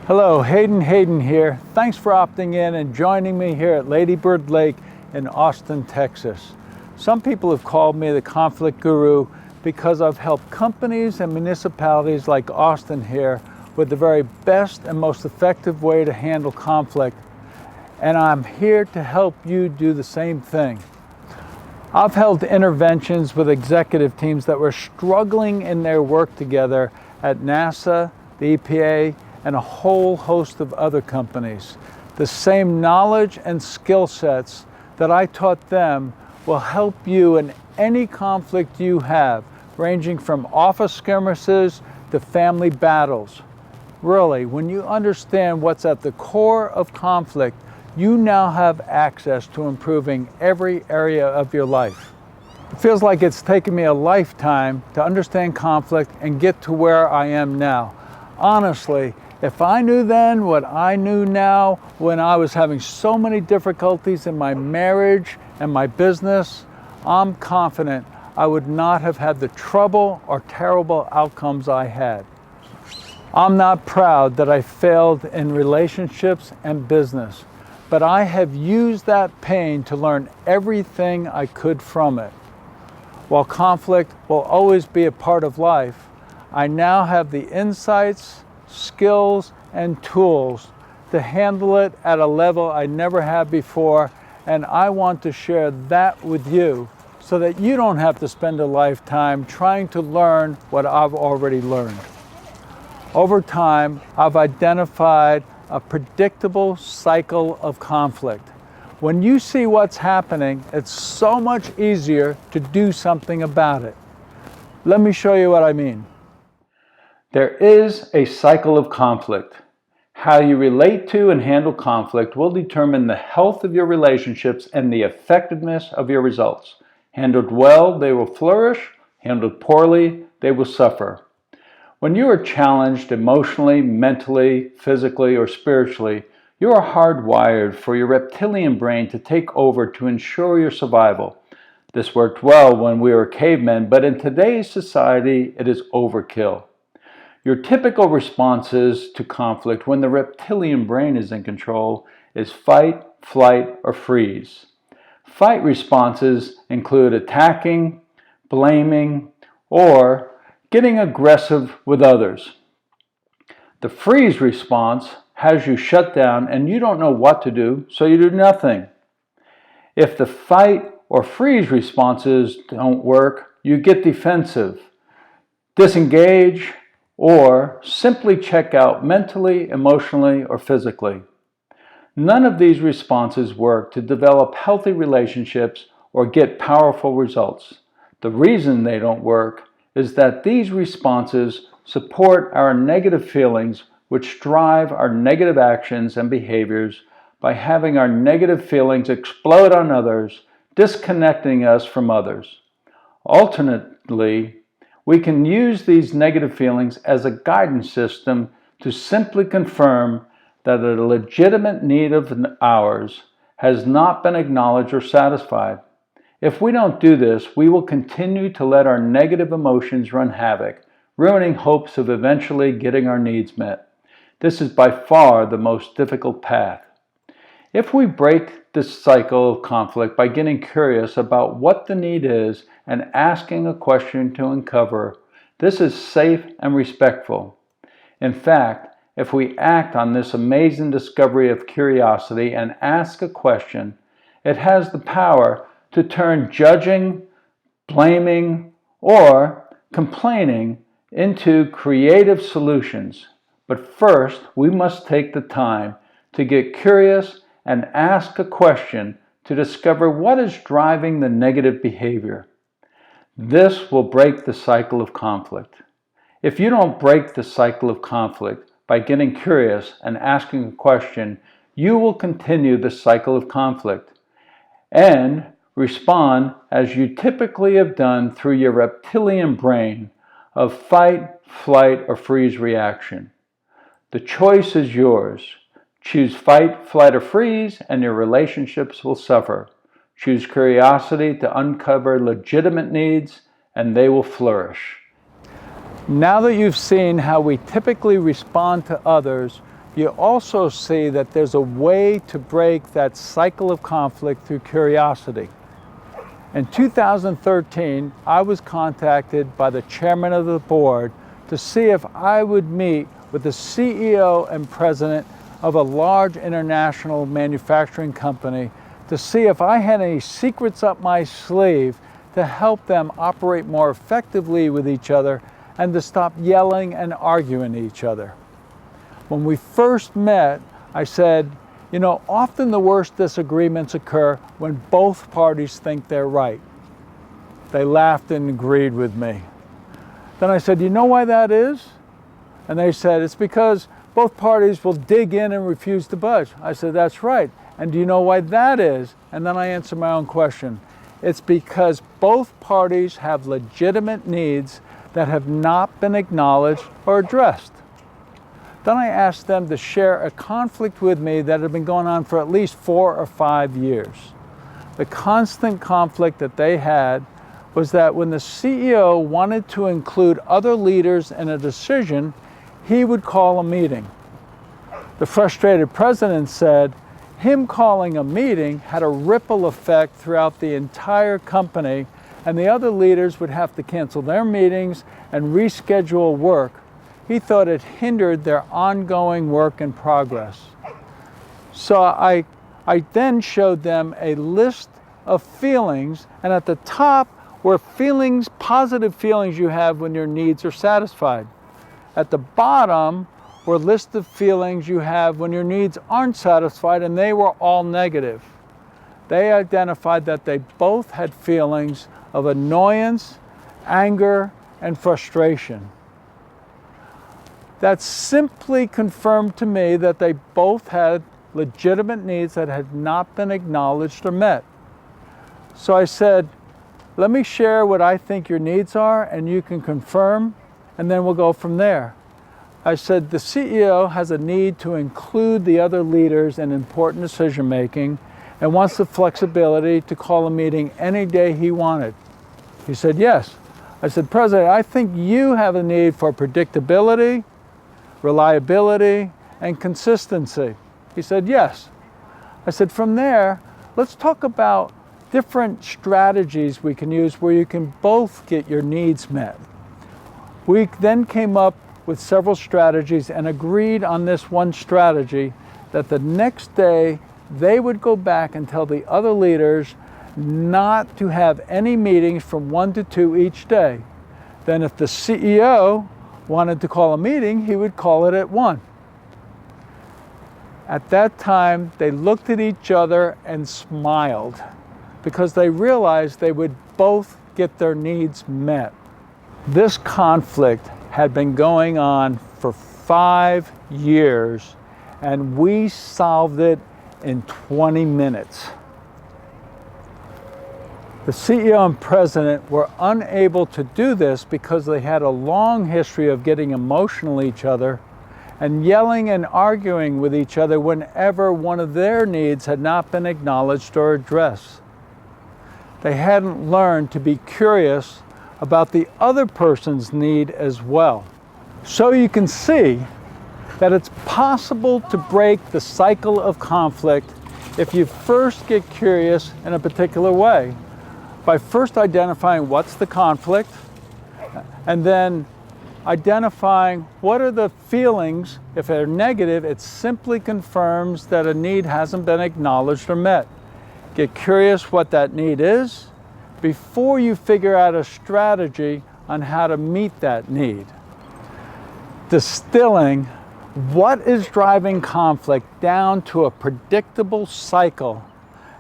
Hello, Hayden here. Thanks for opting in and joining me here at Lady Bird Lake in Austin, Texas. Some people have called me the conflict guru because I've helped companies and municipalities like Austin here with the very best and most effective way to handle conflict, and I'm here to help you do the same thing. I've held interventions with executive teams that were struggling in their work together at NASA, the EPA, and a whole host of other companies. The same knowledge and skill sets that I taught them will help you in any conflict you have, ranging from office skirmishes to family battles. Really, when you understand what's at the core of conflict, you now have access to improving every area of your life. It feels like it's taken me a lifetime to understand conflict and get to where I am now. Honestly, if I knew then what I knew now when I was having so many difficulties in my marriage and my business, I'm confident I would not have had the trouble or terrible outcomes I had. I'm not proud that I failed in relationships and business, but I have used that pain to learn everything I could from it. While conflict will always be a part of life, I now have the insights, skills, and tools to handle it at a level I never have before, and I want to share that with you so that you don't have to spend a lifetime trying to learn what I've already learned. Over time, I've identified a predictable cycle of conflict. When you see what's happening, it's so much easier to do something about it. Let me show you what I mean. There is a cycle of conflict. How you relate to and handle conflict will determine the health of your relationships and the effectiveness of your results. Handled well, they will flourish. Handled poorly, they will suffer. When you are challenged emotionally, mentally, physically, or spiritually, you are hardwired for your reptilian brain to take over to ensure your survival. This worked well when we were cavemen, but in today's society, it is overkill. Your typical responses to conflict when the reptilian brain is in control is fight, flight, or freeze. Fight responses include attacking, blaming, or getting aggressive with others. The freeze response has you shut down and you don't know what to do, so you do nothing. If the fight or freeze responses don't work, you get defensive, disengage, or simply check out mentally, emotionally, or physically. None of these responses work to develop healthy relationships or get powerful results. The reason they don't work is that these responses support our negative feelings, which drive our negative actions and behaviors by having our negative feelings explode on others, disconnecting us from others. Alternately, we can use these negative feelings as a guidance system to simply confirm that a legitimate need of ours has not been acknowledged or satisfied. If we don't do this, we will continue to let our negative emotions run havoc, ruining hopes of eventually getting our needs met. This is by far the most difficult path. If we break this cycle of conflict by getting curious about what the need is and asking a question to uncover, this is safe and respectful. In fact, if we act on this amazing discovery of curiosity and ask a question, it has the power to turn judging, blaming, or complaining into creative solutions. But first, we must take the time to get curious and ask a question to discover what is driving the negative behavior. This will break the cycle of conflict. If you don't break the cycle of conflict by getting curious and asking a question, you will continue the cycle of conflict and respond as you typically have done through your reptilian brain of fight, flight, or freeze reaction. The choice is yours. Choose fight, flight, or freeze, and your relationships will suffer. Choose curiosity to uncover legitimate needs, and they will flourish. Now that you've seen how we typically respond to others, you also see that there's a way to break that cycle of conflict through curiosity. In 2013, I was contacted by the chairman of the board to see if I would meet with the CEO and president of a large international manufacturing company to see if I had any secrets up my sleeve to help them operate more effectively with each other and to stop yelling and arguing each other. When we first met, I said, you know, often the worst disagreements occur when both parties think they're right. They laughed and agreed with me. Then I said, you know why that is? And they said, it's because both parties will dig in and refuse to budge. I said, that's right. And do you know why that is? And then I answered my own question. It's because both parties have legitimate needs that have not been acknowledged or addressed. Then I asked them to share a conflict with me that had been going on for at least 4 or 5 years. The constant conflict that they had was that when the CEO wanted to include other leaders in a decision, he would call a meeting. The frustrated president said him calling a meeting had a ripple effect throughout the entire company, and the other leaders would have to cancel their meetings and reschedule work. He thought it hindered their ongoing work in progress. So I then showed them a list of feelings, and at the top were feelings, positive feelings you have when your needs are satisfied. At the bottom were lists of feelings you have when your needs aren't satisfied, and they were all negative. They identified that they both had feelings of annoyance, anger, and frustration. That simply confirmed to me that they both had legitimate needs that had not been acknowledged or met. So I said, let me share what I think your needs are and you can confirm, and then we'll go from there. I said, the CEO has a need to include the other leaders in important decision making and wants the flexibility to call a meeting any day he wanted. He said, yes. I said, President, I think you have a need for predictability, reliability, and consistency. He said, yes. I said, from there, let's talk about different strategies we can use where you can both get your needs met. We then came up with several strategies and agreed on this one strategy that the next day they would go back and tell the other leaders not to have any meetings from 1 to 2 each day. Then if the CEO wanted to call a meeting, he would call it at 1. At that time, they looked at each other and smiled because they realized they would both get their needs met. This conflict had been going on for 5 years, and we solved it in 20 minutes. The CEO and president were unable to do this because they had a long history of getting emotional with each other and yelling and arguing with each other whenever one of their needs had not been acknowledged or addressed. They hadn't learned to be curious about the other person's need as well. So you can see that it's possible to break the cycle of conflict if you first get curious in a particular way, by first identifying what's the conflict, and then identifying what are the feelings. If they're negative, it simply confirms that a need hasn't been acknowledged or met. Get curious what that need is before you figure out a strategy on how to meet that need. Distilling what is driving conflict down to a predictable cycle,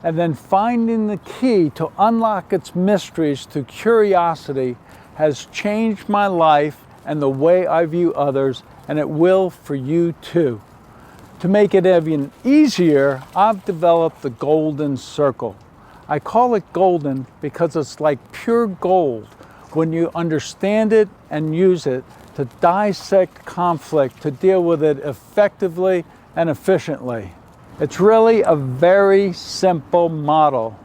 and then finding the key to unlock its mysteries through curiosity has changed my life and the way I view others, and it will for you too. To make it even easier, I've developed the golden circle. I call it golden because it's like pure gold when you understand it and use it to dissect conflict, to deal with it effectively and efficiently. It's really a very simple model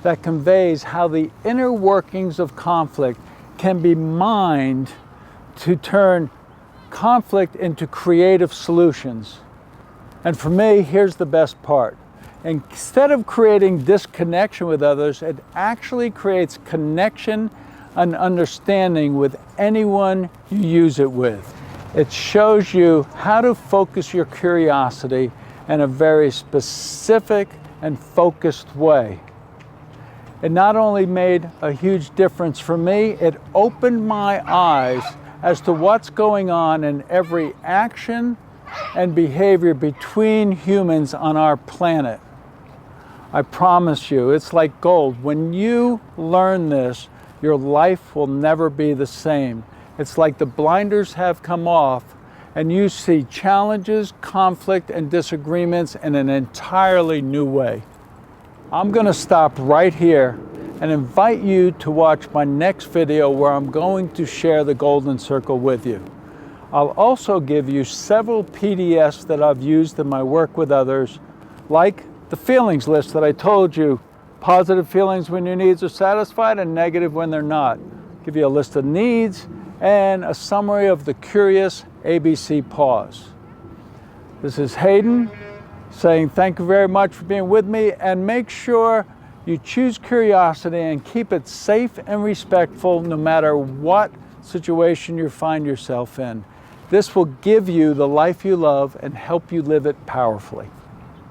that conveys how the inner workings of conflict can be mined to turn conflict into creative solutions. And for me, here's the best part. Instead of creating disconnection with others, it actually creates connection and understanding with anyone you use it with. It shows you how to focus your curiosity in a very specific and focused way. It not only made a huge difference for me, it opened my eyes as to what's going on in every action and behavior between humans on our planet. I promise you, it's like gold. When you learn this, your life will never be the same. It's like the blinders have come off and you see challenges, conflict, and disagreements in an entirely new way. I'm going to stop right here and invite you to watch my next video where I'm going to share the Golden Circle with you. I'll also give you several PDFs that I've used in my work with others, like the feelings list that I told you, positive feelings when your needs are satisfied and negative when they're not. I'll give you a list of needs and a summary of the curious ABC pause. This is Hayden saying thank you very much for being with me, and make sure you choose curiosity and keep it safe and respectful no matter what situation you find yourself in. This will give you the life you love and help you live it powerfully.